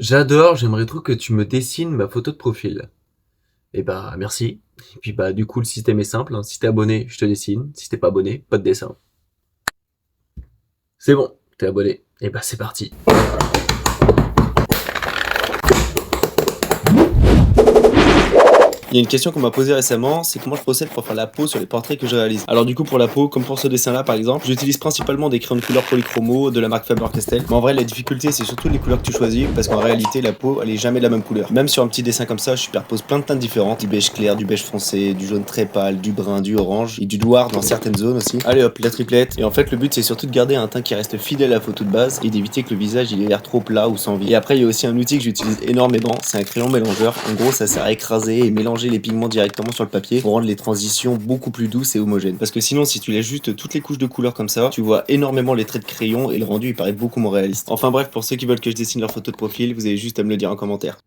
J'adore, j'aimerais trop que tu me dessines ma photo de profil. Et bah merci. Et puis bah du coup le système est simple, hein. Si t'es abonné, je te dessine. Si t'es pas abonné, pas de dessin. C'est bon, t'es abonné. Et bah c'est parti. Il y a une question qu'on m'a posée récemment, c'est comment je procède pour faire la peau sur les portraits que je réalise. Alors du coup pour la peau, comme pour ce dessin là par exemple, j'utilise principalement des crayons de couleur polychromo de la marque Faber-Castell. Mais en vrai la difficulté c'est surtout les couleurs que tu choisis, parce qu'en réalité la peau elle est jamais de la même couleur. Même sur un petit dessin comme ça, je superpose plein de teintes différentes, du beige clair, du beige foncé, du jaune très pâle, du brun, du orange, et du noir dans certaines zones aussi. Allez hop, la triplette. Et en fait le but c'est surtout de garder un teint qui reste fidèle à la photo de base, et d'éviter que le visage il ait l'air trop plat ou sans vie. Et après il y a aussi un outil que j'utilise énormément, c'est un crayon mélangeur. En gros ça sert à écraser et mélanger les pigments directement sur le papier pour rendre les transitions beaucoup plus douces et homogènes. Parce que sinon, si tu laisses juste toutes les couches de couleurs comme ça, tu vois énormément les traits de crayon et le rendu il paraît beaucoup moins réaliste. Enfin bref, pour ceux qui veulent que je dessine leur photo de profil, vous avez juste à me le dire en commentaire.